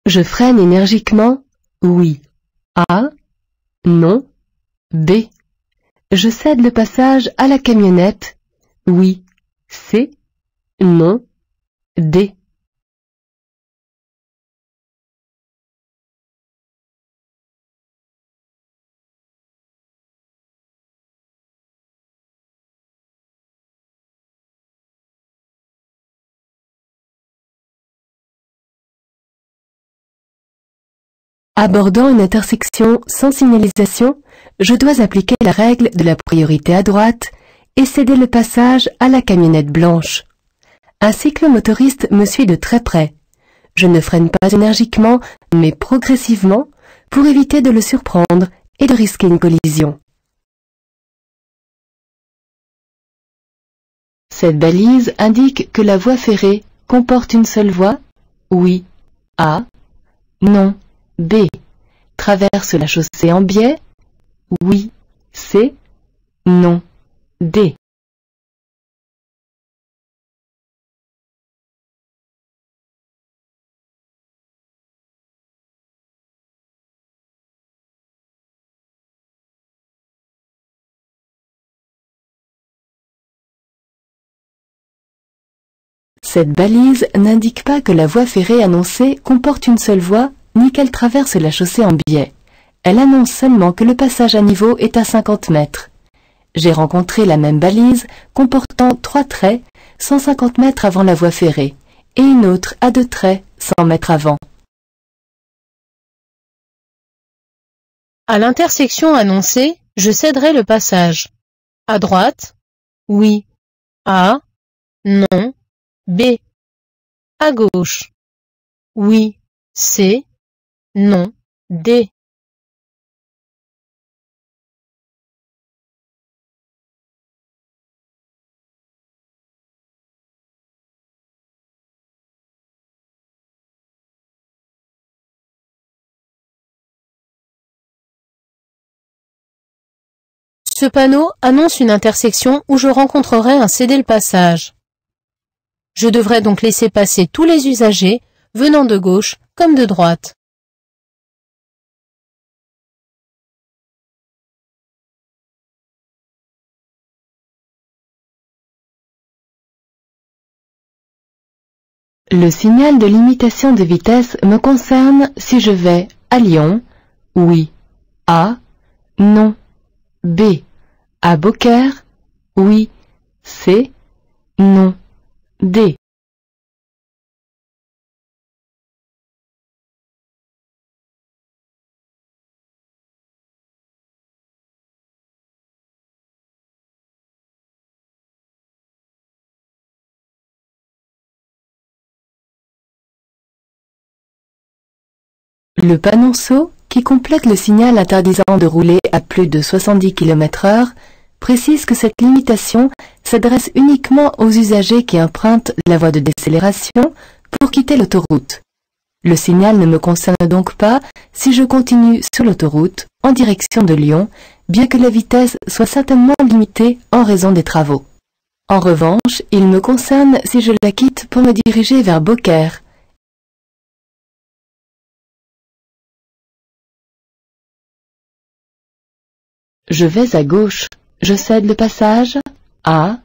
Je freine énergiquement, oui. A. Non. B. Je cède le passage à la camionnette, oui. C. Non. D. Abordant une intersection sans signalisation, je dois appliquer la règle de la priorité à droite et céder le passage à la camionnette blanche. Un cyclomotoriste me suit de très près. Je ne freine pas énergiquement, mais progressivement, pour éviter de le surprendre et de risquer une collision. Cette balise indique que la voie ferrée comporte une seule voie, oui. A. Non. B. Traverse la chaussée en biais, oui. C. Non. D. Cette balise n'indique pas que la voie ferrée annoncée comporte une seule voie, ni qu'elle traverse la chaussée en biais. Elle annonce seulement que le passage à niveau est à 50 mètres. J'ai rencontré la même balise comportant 3 traits, 150 mètres avant la voie ferrée, et une autre à 2 traits, 100 mètres avant. À l'intersection annoncée, je céderai le passage. À droite, oui. A. Non. B. À gauche, oui. C. Non. D. Ce panneau annonce une intersection où je rencontrerai un céder le passage. Je devrais donc laisser passer tous les usagers venant de gauche comme de droite. Le signal de limitation de vitesse me concerne si je vais à Lyon, oui. A. Non. B. À Beaucaire, oui. C. Non. D. Le panonceau, qui complète le signal interdisant de rouler à plus de 70 km/h, précise que cette limitation s'adresse uniquement aux usagers qui empruntent la voie de décélération pour quitter l'autoroute. Le signal ne me concerne donc pas si je continue sur l'autoroute en direction de Lyon, bien que la vitesse soit certainement limitée en raison des travaux. En revanche, il me concerne si je la quitte pour me diriger vers Beaucaire. Je vais à gauche. Je cède le passage. A.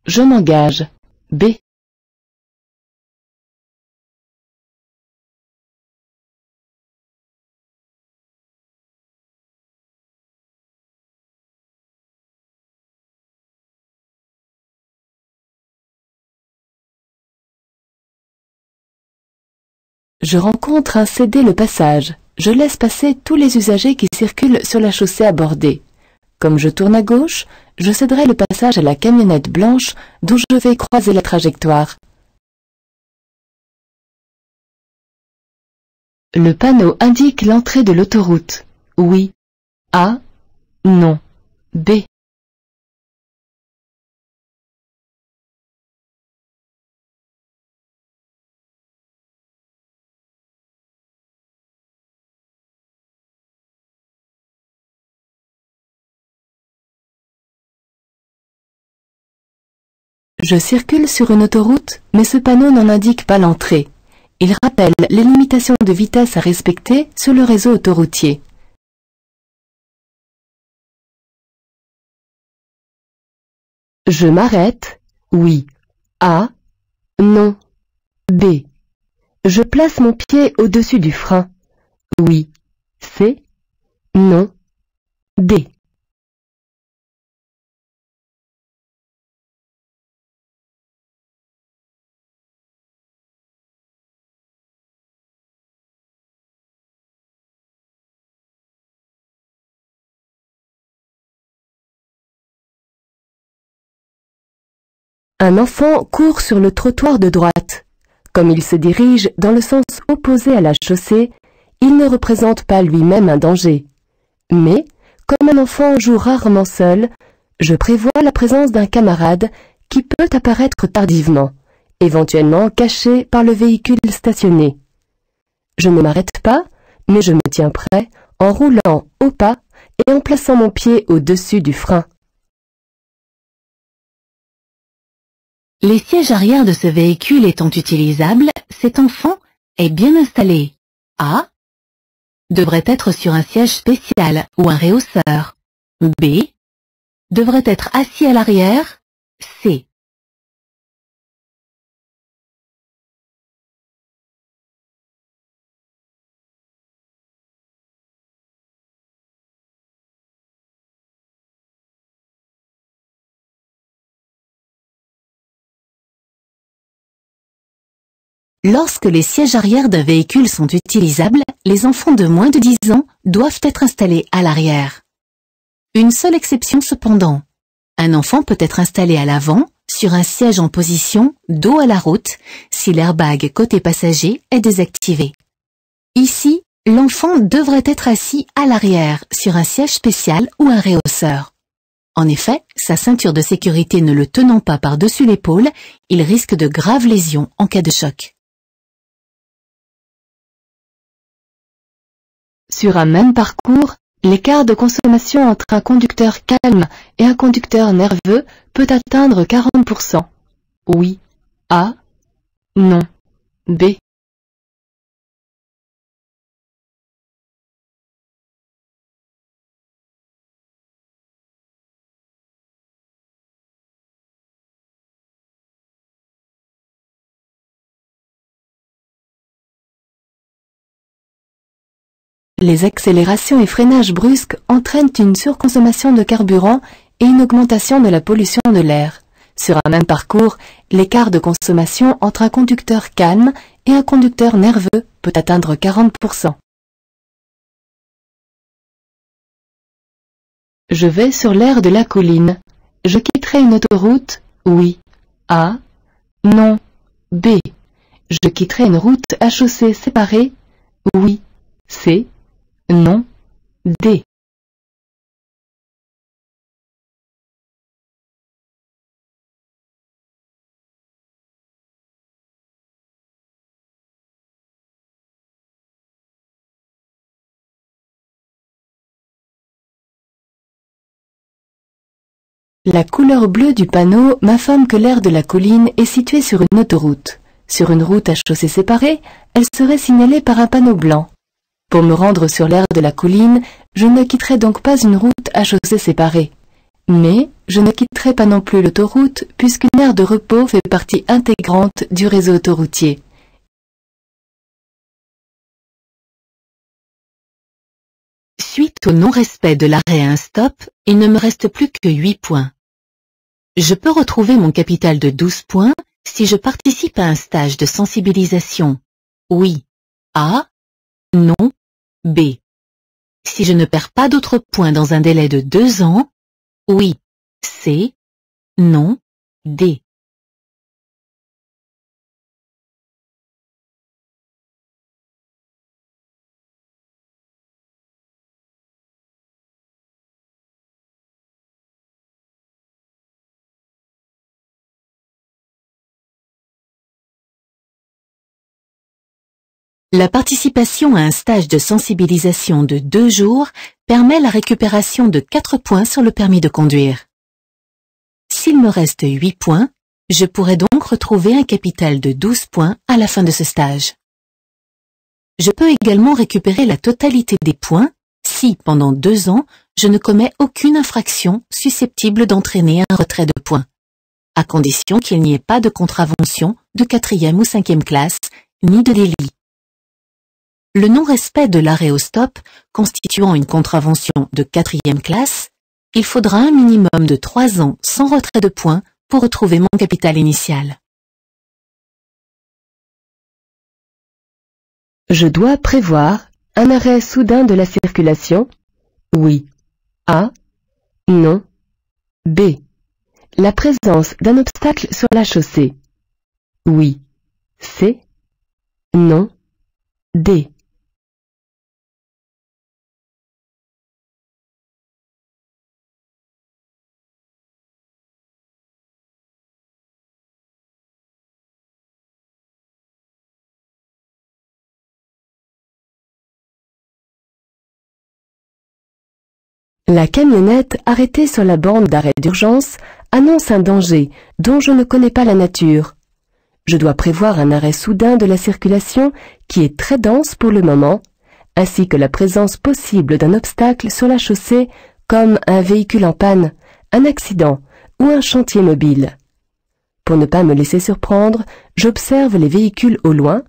Je m'engage. B. Je rencontre un céder le passage. Je laisse passer tous les usagers qui circulent sur la chaussée abordée. Comme je tourne à gauche, je céderai le passage à la camionnette blanche dont je vais croiser la trajectoire. Le panneau indique l'entrée de l'autoroute. Oui. A. Non. B. Je circule sur une autoroute, mais ce panneau n'en indique pas l'entrée. Il rappelle les limitations de vitesse à respecter sur le réseau autoroutier. Je m'arrête, oui. A. Non. B. Je place mon pied au-dessus du frein, oui. C. Non. D. Un enfant court sur le trottoir de droite. Comme il se dirige dans le sens opposé à la chaussée, il ne représente pas lui-même un danger. Mais, comme un enfant joue rarement seul, je prévois la présence d'un camarade qui peut apparaître tardivement, éventuellement caché par le véhicule stationné. Je ne m'arrête pas, mais je me tiens prêt en roulant au pas et en plaçant mon pied au-dessus du frein. Les sièges arrière de ce véhicule étant utilisables, cet enfant est bien installé. A. Devrait être sur un siège spécial ou un réhausseur. B. Devrait être assis à l'arrière. C. Lorsque les sièges arrière d'un véhicule sont utilisables, les enfants de moins de 10 ans doivent être installés à l'arrière. Une seule exception cependant. Un enfant peut être installé à l'avant, sur un siège en position dos à la route, si l'airbag côté passager est désactivé. Ici, l'enfant devrait être assis à l'arrière, sur un siège spécial ou un réhausseur. En effet, sa ceinture de sécurité ne le tenant pas par-dessus l'épaule, il risque de graves lésions en cas de choc. Sur un même parcours, l'écart de consommation entre un conducteur calme et un conducteur nerveux peut atteindre 40%. Oui. A. Non. B. Les accélérations et freinages brusques entraînent une surconsommation de carburant et une augmentation de la pollution de l'air. Sur un même parcours, l'écart de consommation entre un conducteur calme et un conducteur nerveux peut atteindre 40%. Je vais sur l'aire de la colline. Je quitterai une autoroute, oui. A. Non. B. Je quitterai une route à chaussée séparée, oui. C. Non. D. La couleur bleue du panneau m'informe que l'aire de la colline est située sur une autoroute. Sur une route à chaussée séparée, elle serait signalée par un panneau blanc. Pour me rendre sur l'aire de la colline, je ne quitterai donc pas une route à chaussée séparée. Mais je ne quitterai pas non plus l'autoroute puisqu'une aire de repos fait partie intégrante du réseau autoroutier. Suite au non-respect de l'arrêt à un stop, il ne me reste plus que 8 points. Je peux retrouver mon capital de 12 points si je participe à un stage de sensibilisation. Oui. A. Non. B. Si je ne perds pas d'autres points dans un délai de 2 ans. Oui. C. Non. D. La participation à un stage de sensibilisation de 2 jours permet la récupération de 4 points sur le permis de conduire. S'il me reste 8 points, je pourrai donc retrouver un capital de 12 points à la fin de ce stage. Je peux également récupérer la totalité des points si, pendant 2 ans, je ne commets aucune infraction susceptible d'entraîner un retrait de points, à condition qu'il n'y ait pas de contravention de 4e ou 5e classe, ni de délit. Le non-respect de l'arrêt au stop constituant une contravention de 4e classe, il faudra un minimum de 3 ans sans retrait de points pour retrouver mon capital initial. Je dois prévoir un arrêt soudain de la circulation? Oui. A. Non. B. La présence d'un obstacle sur la chaussée? Oui. C. Non. D. La camionnette arrêtée sur la borne d'arrêt d'urgence annonce un danger dont je ne connais pas la nature. Je dois prévoir un arrêt soudain de la circulation qui est très dense pour le moment, ainsi que la présence possible d'un obstacle sur la chaussée comme un véhicule en panne, un accident ou un chantier mobile. Pour ne pas me laisser surprendre, j'observe les véhicules au loin,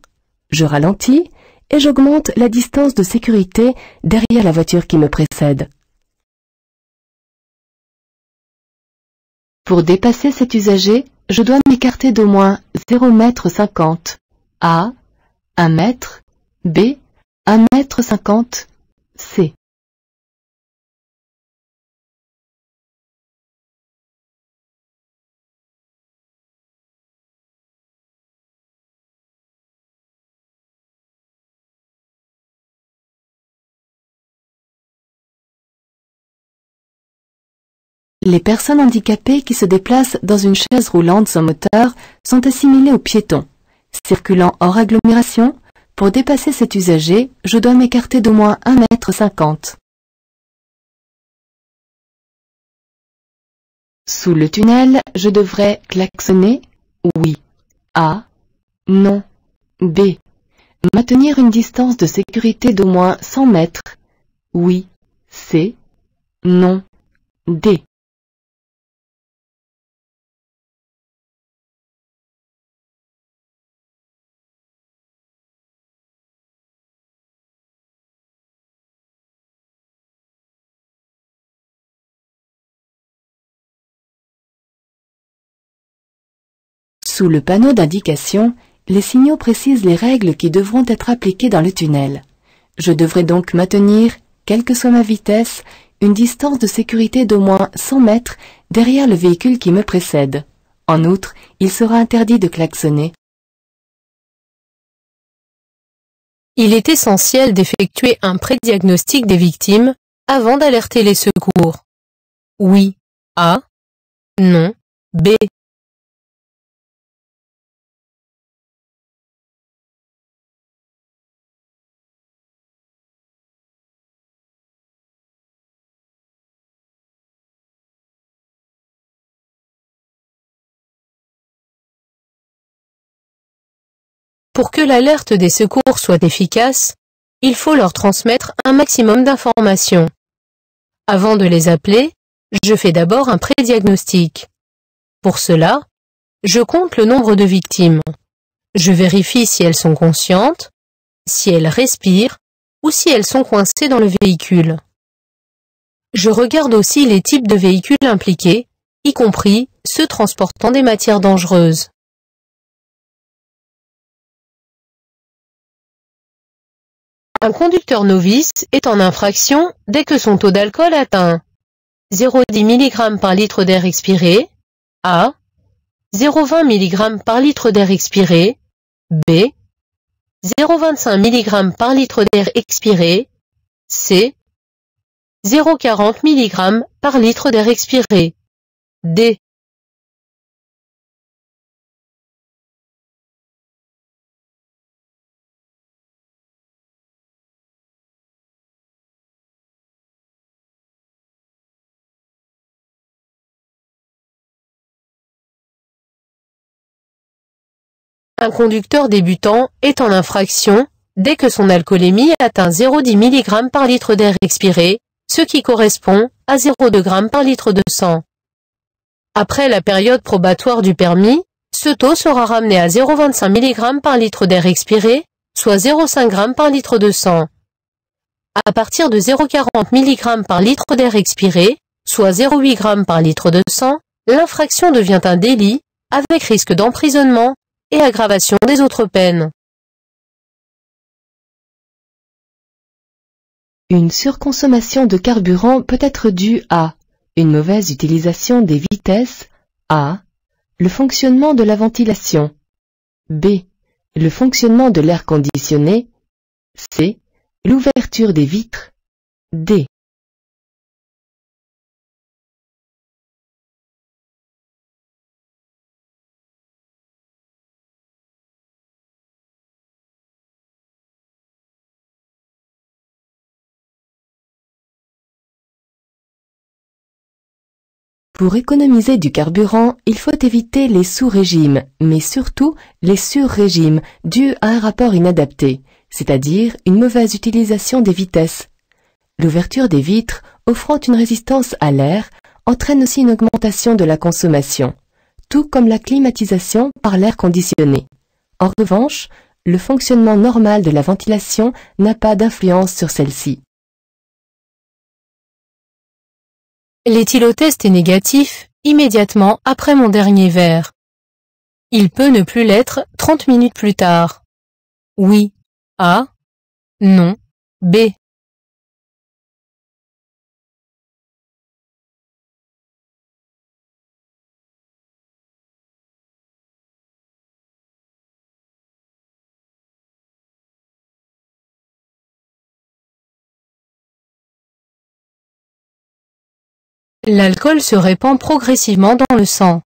je ralentis et j'augmente la distance de sécurité derrière la voiture qui me précède. Pour dépasser cet usager, je dois m'écarter d'au moins 0,50 m. A. 1 mètre. B. 1,50 m. C. Les personnes handicapées qui se déplacent dans une chaise roulante sans moteur sont assimilées aux piétons. Circulant hors agglomération, pour dépasser cet usager, je dois m'écarter d'au moins 1,50 m. Sous le tunnel, je devrais klaxonner? Oui. A. Non. B. Maintenir une distance de sécurité d'au moins 100 mètres? Oui. C. Non. D. Sous le panneau d'indication, les signaux précisent les règles qui devront être appliquées dans le tunnel. Je devrais donc maintenir, quelle que soit ma vitesse, une distance de sécurité d'au moins 100 mètres derrière le véhicule qui me précède. En outre, il sera interdit de klaxonner. Il est essentiel d'effectuer un prédiagnostic des victimes avant d'alerter les secours. Oui. A. Non. B. Pour que l'alerte des secours soit efficace, il faut leur transmettre un maximum d'informations. Avant de les appeler, je fais d'abord un prédiagnostic. Pour cela, je compte le nombre de victimes. Je vérifie si elles sont conscientes, si elles respirent ou si elles sont coincées dans le véhicule. Je regarde aussi les types de véhicules impliqués, y compris ceux transportant des matières dangereuses. Un conducteur novice est en infraction dès que son taux d'alcool atteint 0,10 mg par litre d'air expiré, A, 0,20 mg par litre d'air expiré, B, 0,25 mg par litre d'air expiré, C, 0,40 mg par litre d'air expiré, D. Un conducteur débutant est en infraction dès que son alcoolémie atteint 0,10 mg par litre d'air expiré, ce qui correspond à 0,2 g par litre de sang. Après la période probatoire du permis, ce taux sera ramené à 0,25 mg par litre d'air expiré, soit 0,5 g par litre de sang. À partir de 0,40 mg par litre d'air expiré, soit 0,8 g par litre de sang, l'infraction devient un délit, avec risque d'emprisonnement et aggravation des autres peines. Une surconsommation de carburant peut être due à une mauvaise utilisation des vitesses, A. Le fonctionnement de la ventilation, B. Le fonctionnement de l'air conditionné, C. L'ouverture des vitres, D. Pour économiser du carburant, il faut éviter les sous-régimes, mais surtout les sur-régimes dus à un rapport inadapté, c'est-à-dire une mauvaise utilisation des vitesses. L'ouverture des vitres, offrant une résistance à l'air, entraîne aussi une augmentation de la consommation, tout comme la climatisation par l'air conditionné. En revanche, le fonctionnement normal de la ventilation n'a pas d'influence sur celle-ci. L'éthylotest est négatif immédiatement après mon dernier verre. Il peut ne plus l'être 30 minutes plus tard. Oui. A. Non. B. L'alcool se répand progressivement dans le sang.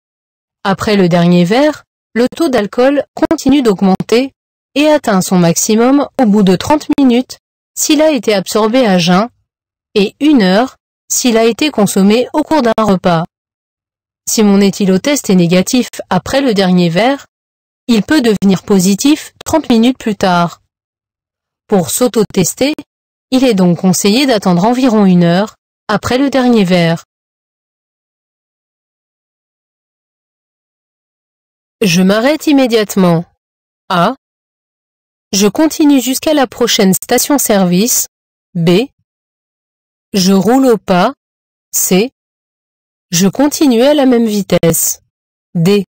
Après le dernier verre, le taux d'alcool continue d'augmenter et atteint son maximum au bout de 30 minutes s'il a été absorbé à jeun et 1 heure s'il a été consommé au cours d'un repas. Si mon éthylotest est négatif après le dernier verre, il peut devenir positif 30 minutes plus tard. Pour s'auto-tester, il est donc conseillé d'attendre environ 1 heure après le dernier verre. Je m'arrête immédiatement. A. Je continue jusqu'à la prochaine station-service. B. Je roule au pas. C. Je continue à la même vitesse. D.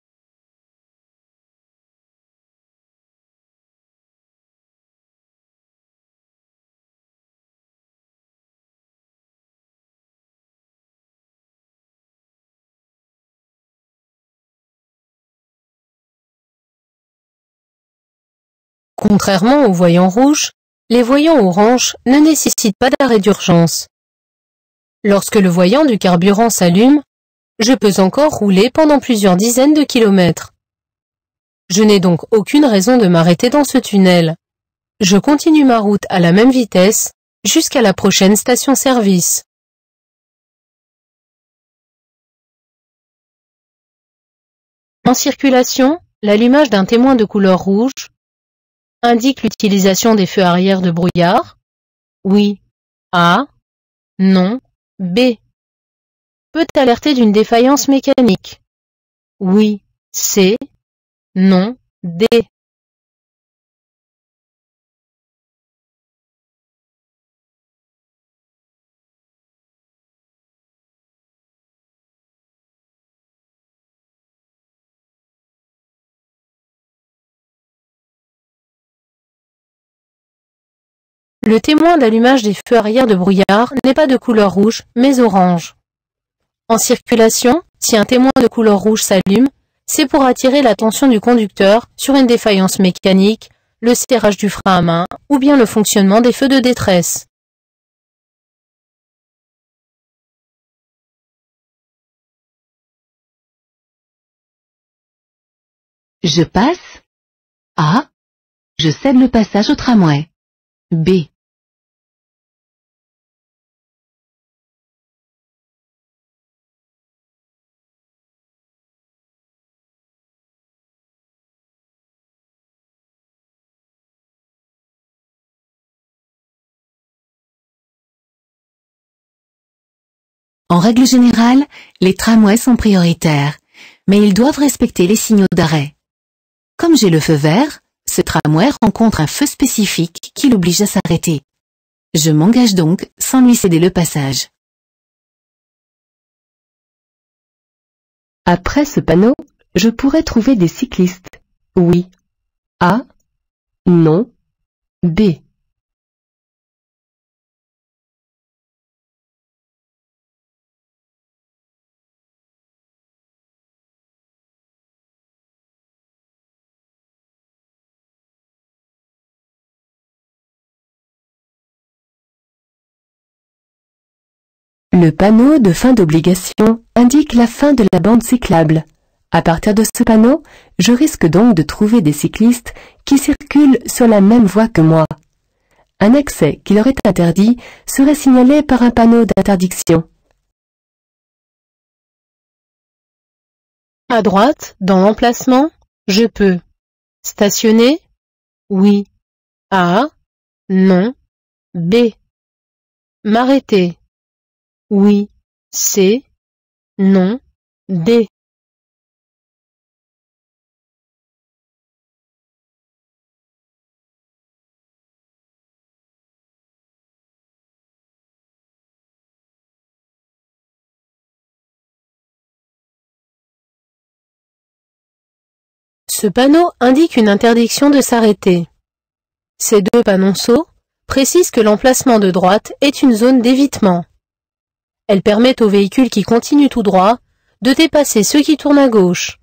Contrairement aux voyants rouges, les voyants oranges ne nécessitent pas d'arrêt d'urgence. Lorsque le voyant du carburant s'allume, je peux encore rouler pendant plusieurs dizaines de kilomètres. Je n'ai donc aucune raison de m'arrêter dans ce tunnel. Je continue ma route à la même vitesse jusqu'à la prochaine station-service. En circulation, l'allumage d'un témoin de couleur rouge indique l'utilisation des feux arrière de brouillard. Oui. A. Non. B. Peut alerter d'une défaillance mécanique. Oui. C. Non. D. Le témoin d'allumage des feux arrière de brouillard n'est pas de couleur rouge, mais orange. En circulation, si un témoin de couleur rouge s'allume, c'est pour attirer l'attention du conducteur sur une défaillance mécanique, le serrage du frein à main ou bien le fonctionnement des feux de détresse. Je passe. A. Je cède le passage au tramway. B. En règle générale, les tramways sont prioritaires, mais ils doivent respecter les signaux d'arrêt. Comme j'ai le feu vert, ce tramway rencontre un feu spécifique qui l'oblige à s'arrêter. Je m'engage donc sans lui céder le passage. Après ce panneau, je pourrais trouver des cyclistes. Oui. A. Non. B. Le panneau de fin d'obligation indique la fin de la bande cyclable. À partir de ce panneau, je risque donc de trouver des cyclistes qui circulent sur la même voie que moi. Un accès qui leur est interdit serait signalé par un panneau d'interdiction. À droite, dans l'emplacement, je peux stationner, oui. A. Non. B. M'arrêter, oui. C. Non. D. Ce panneau indique une interdiction de s'arrêter. Ces deux panonceaux précisent que l'emplacement de droite est une zone d'évitement. Elles permettent aux véhicules qui continuent tout droit de dépasser ceux qui tournent à gauche.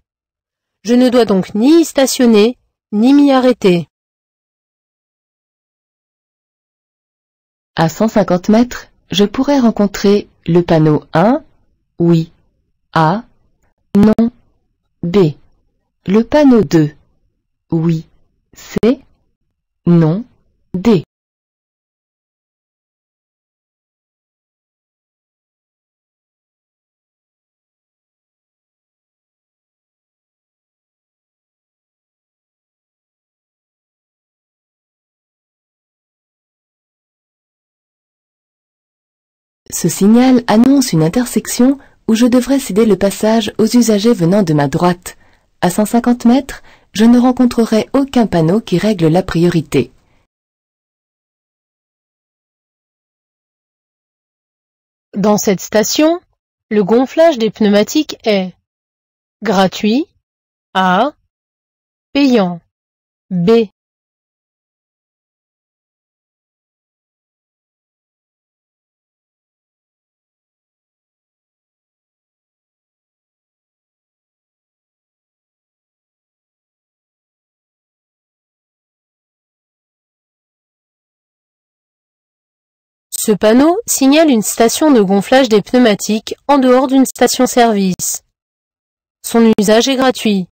Je ne dois donc ni y stationner, ni m'y arrêter. À 150 mètres, je pourrais rencontrer le panneau 1, oui. A. Non. B. Le panneau 2, oui. C. Non. D. Ce signal annonce une intersection où je devrais céder le passage aux usagers venant de ma droite. À 150 mètres, je ne rencontrerai aucun panneau qui règle la priorité. Dans cette station, le gonflage des pneumatiques est gratuit, A, payant, B. Ce panneau signale une station de gonflage des pneumatiques en dehors d'une station-service. Son usage est gratuit.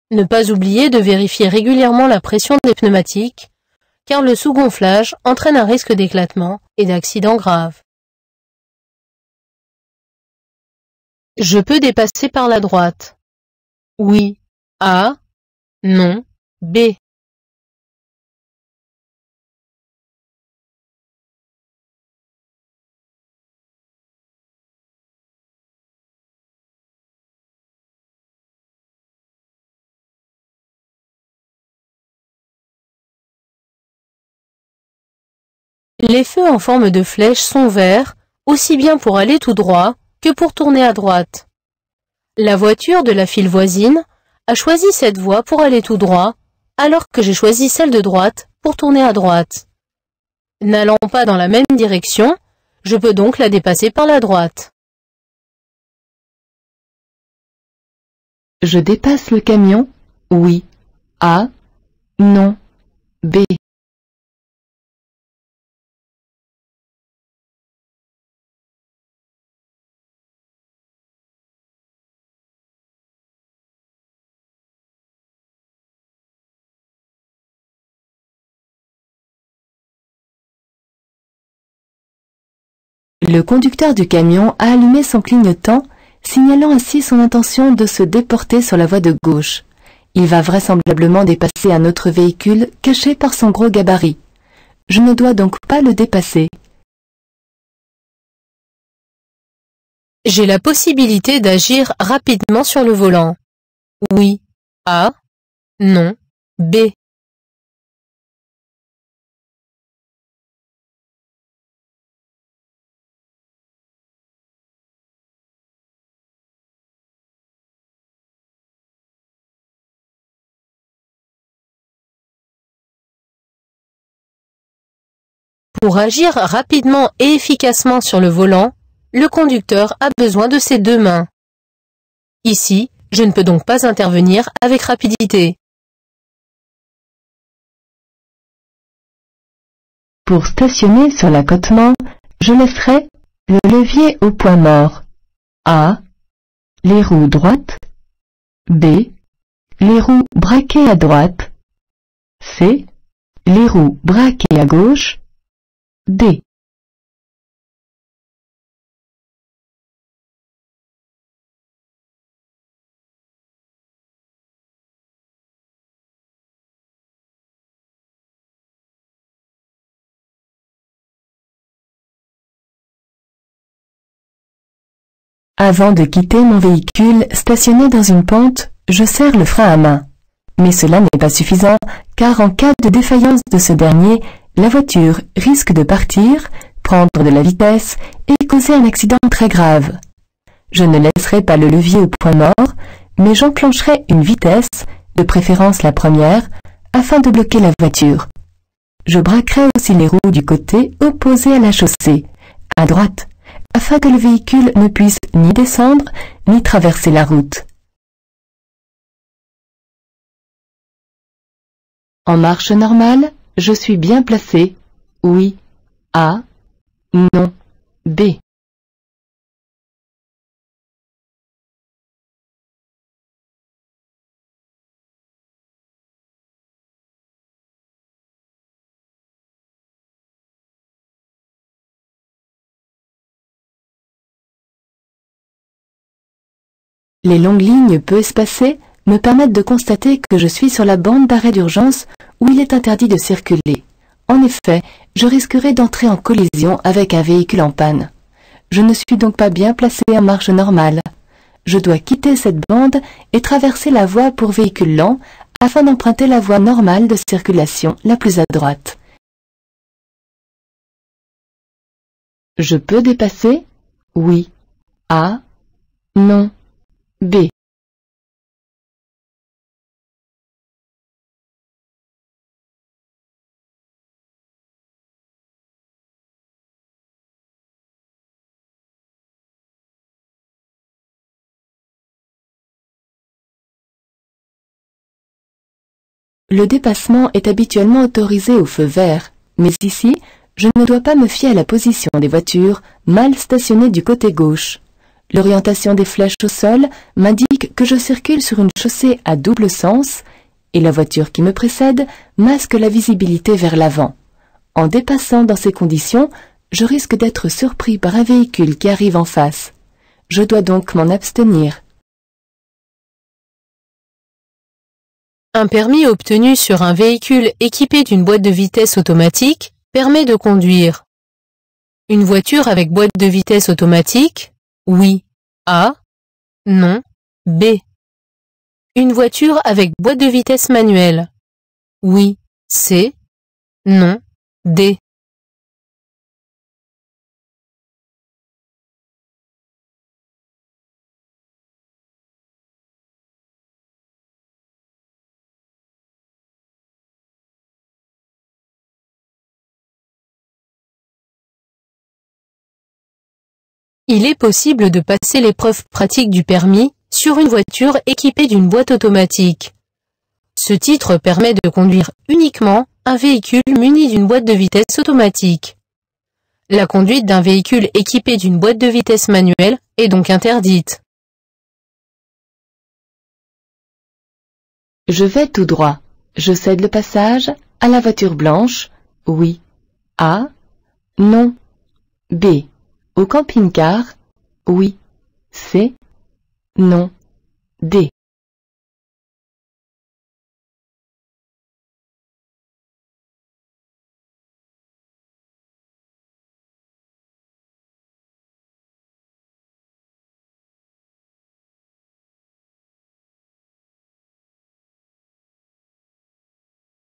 Ne pas oublier de vérifier régulièrement la pression des pneumatiques, car le sous-gonflage entraîne un risque d'éclatement et d'accident grave. Je peux dépasser par la droite. Oui. A. Non. B. Les feux en forme de flèche sont verts, aussi bien pour aller tout droit que pour tourner à droite. La voiture de la file voisine a choisi cette voie pour aller tout droit, alors que j'ai choisi celle de droite pour tourner à droite. N'allant pas dans la même direction, je peux donc la dépasser par la droite. Je dépasse le camion, oui. A. Non. B. Le conducteur du camion a allumé son clignotant, signalant ainsi son intention de se déporter sur la voie de gauche. Il va vraisemblablement dépasser un autre véhicule caché par son gros gabarit. Je ne dois donc pas le dépasser. J'ai la possibilité d'agir rapidement sur le volant. Oui. A. Non. B. Pour agir rapidement et efficacement sur le volant, le conducteur a besoin de ses deux mains. Ici, je ne peux donc pas intervenir avec rapidité. Pour stationner sur l'accotement, je laisserai le levier au point mort. A. Les roues droites. B. Les roues braquées à droite. C. Les roues braquées à gauche. D. Avant de quitter mon véhicule stationné dans une pente, je serre le frein à main. Mais cela n'est pas suffisant, car en cas de défaillance de ce dernier, la voiture risque de partir, prendre de la vitesse et causer un accident très grave. Je ne laisserai pas le levier au point mort, mais j'enclencherai une vitesse, de préférence la première, afin de bloquer la voiture. Je braquerai aussi les roues du côté opposé à la chaussée, à droite, afin que le véhicule ne puisse ni descendre, ni traverser la route. En marche normale, je suis bien placé. Oui. A. Non. B. Les longues lignes peu espacées me permettent de constater que je suis sur la bande d'arrêt d'urgence où il est interdit de circuler. En effet, je risquerais d'entrer en collision avec un véhicule en panne. Je ne suis donc pas bien placé en marche normale. Je dois quitter cette bande et traverser la voie pour véhicules lents afin d'emprunter la voie normale de circulation la plus à droite. Je peux dépasser? Oui. A. Non. B. Le dépassement est habituellement autorisé au feu vert, mais ici, je ne dois pas me fier à la position des voitures mal stationnées du côté gauche. L'orientation des flèches au sol m'indique que je circule sur une chaussée à double sens et la voiture qui me précède masque la visibilité vers l'avant. En dépassant dans ces conditions, je risque d'être surpris par un véhicule qui arrive en face. Je dois donc m'en abstenir. Un permis obtenu sur un véhicule équipé d'une boîte de vitesse automatique permet de conduire. Une voiture avec boîte de vitesse automatique? Oui. A. Non. B. Une voiture avec boîte de vitesse manuelle? Oui. C. Non. D. Il est possible de passer l'épreuve pratique du permis sur une voiture équipée d'une boîte automatique. Ce titre permet de conduire uniquement un véhicule muni d'une boîte de vitesse automatique. La conduite d'un véhicule équipé d'une boîte de vitesse manuelle est donc interdite. Je vais tout droit. Je cède le passage à la voiture blanche. Oui. A. Non. B. Au camping-car? Oui. C. Non. D.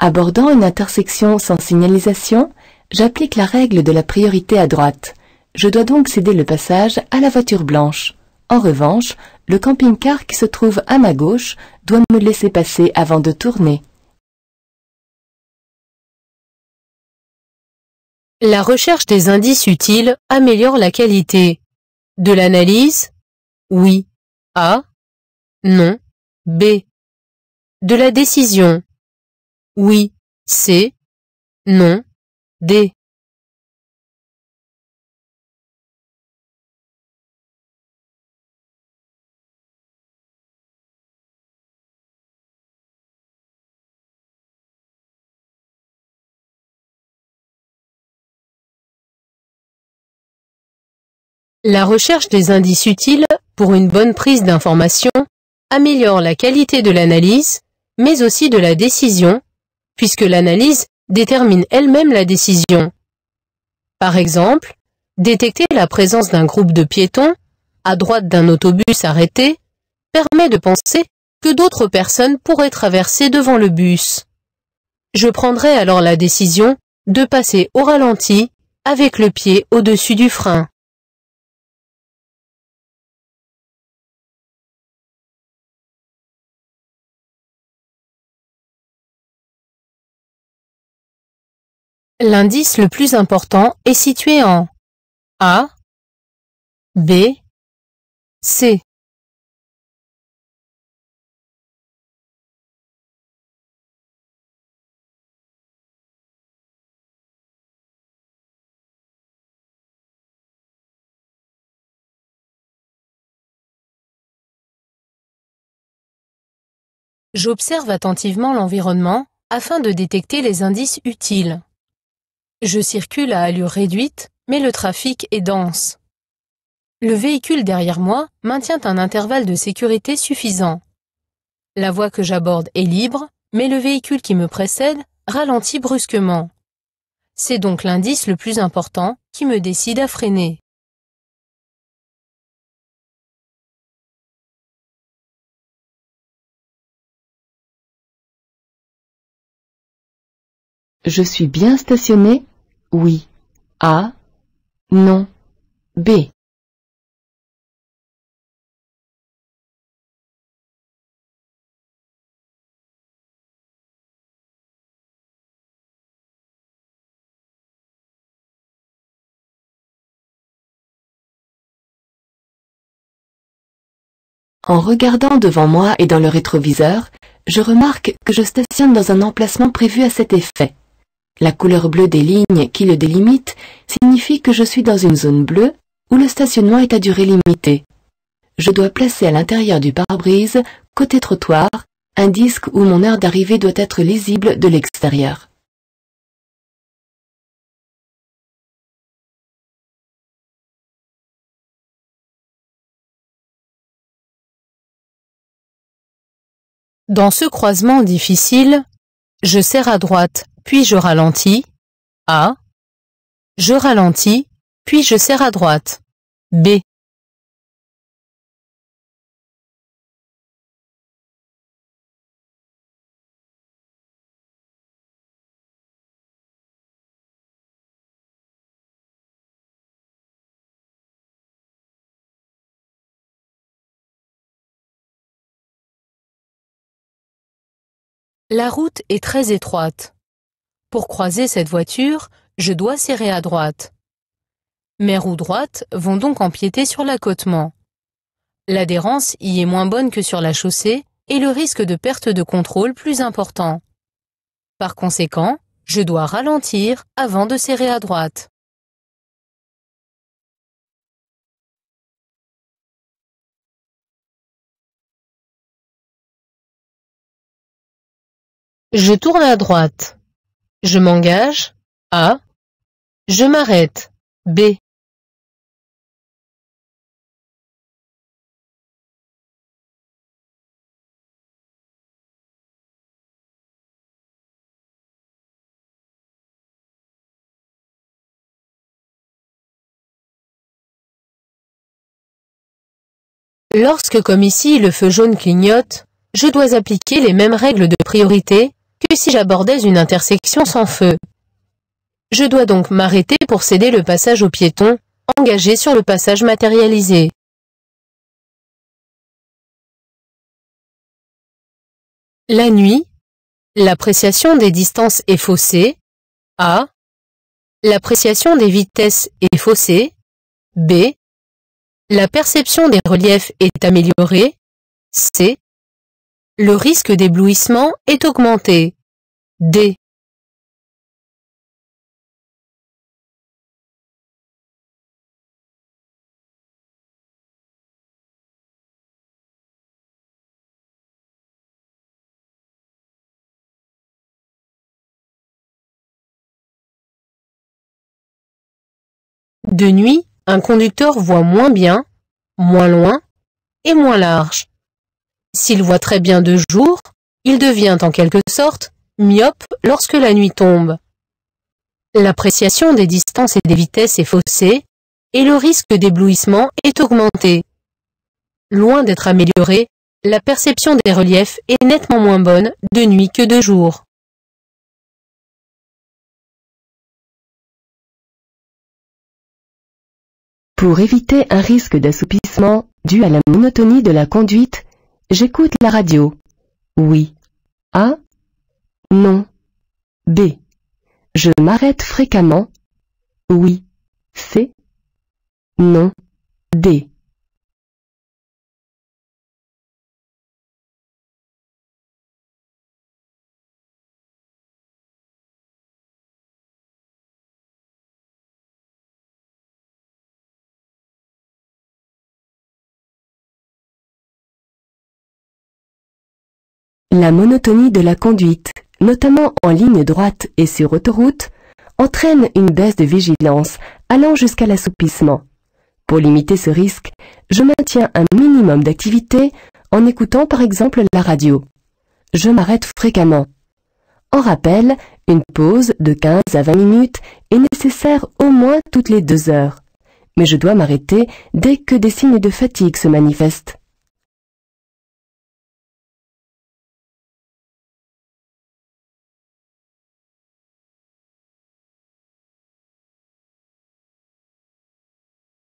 Abordant une intersection sans signalisation, j'applique la règle de la priorité à droite. Je dois donc céder le passage à la voiture blanche. En revanche, le camping-car qui se trouve à ma gauche doit me laisser passer avant de tourner. La recherche des indices utiles améliore la qualité. De l'analyse? Oui. A. Non. B. De la décision? Oui. C. Non. D. La recherche des indices utiles pour une bonne prise d'information améliore la qualité de l'analyse, mais aussi de la décision, puisque l'analyse détermine elle-même la décision. Par exemple, détecter la présence d'un groupe de piétons, à droite d'un autobus arrêté, permet de penser que d'autres personnes pourraient traverser devant le bus. Je prendrai alors la décision de passer au ralenti avec le pied au-dessus du frein. L'indice le plus important est situé en A, B, C. J'observe attentivement l'environnement afin de détecter les indices utiles. Je circule à allure réduite, mais le trafic est dense. Le véhicule derrière moi maintient un intervalle de sécurité suffisant. La voie que j'aborde est libre, mais le véhicule qui me précède ralentit brusquement. C'est donc l'indice le plus important qui me décide à freiner. Je suis bien stationné? Oui. A. Non. B. En regardant devant moi et dans le rétroviseur, je remarque que je stationne dans un emplacement prévu à cet effet. La couleur bleue des lignes qui le délimitent signifie que je suis dans une zone bleue où le stationnement est à durée limitée. Je dois placer à l'intérieur du pare-brise, côté trottoir, un disque où mon heure d'arrivée doit être lisible de l'extérieur. Dans ce croisement difficile, je serre à droite, puis je ralentis. A. Je ralentis, puis je serre à droite. B. La route est très étroite. Pour croiser cette voiture, je dois serrer à droite. Mes roues droites vont donc empiéter sur l'accotement. L'adhérence y est moins bonne que sur la chaussée et le risque de perte de contrôle plus important. Par conséquent, je dois ralentir avant de serrer à droite. Je tourne à droite. Je m'engage. A. Je m'arrête. B. Lorsque, comme ici, le feu jaune clignote, je dois appliquer les mêmes règles de priorité que que si j'abordais une intersection sans feu. Je dois donc m'arrêter pour céder le passage aux piétons, engagés sur le passage matérialisé. La nuit, l'appréciation des distances est faussée. A. L'appréciation des vitesses est faussée. B. La perception des reliefs est améliorée. C. Le risque d'éblouissement est augmenté. D. De nuit, un conducteur voit moins bien, moins loin et moins large. S'il voit très bien de jour, il devient en quelque sorte myope lorsque la nuit tombe. L'appréciation des distances et des vitesses est faussée et le risque d'éblouissement est augmenté. Loin d'être améliorée, la perception des reliefs est nettement moins bonne de nuit que de jour. Pour éviter un risque d'assoupissement dû à la monotonie de la conduite, j'écoute la radio. Oui. A. Non. B. Je m'arrête fréquemment. Oui. C. Non. D. La monotonie de la conduite, notamment en ligne droite et sur autoroute, entraîne une baisse de vigilance allant jusqu'à l'assoupissement. Pour limiter ce risque, je maintiens un minimum d'activité en écoutant par exemple la radio. Je m'arrête fréquemment. En rappel, une pause de 15 à 20 minutes est nécessaire au moins toutes les 2 heures. Mais je dois m'arrêter dès que des signes de fatigue se manifestent.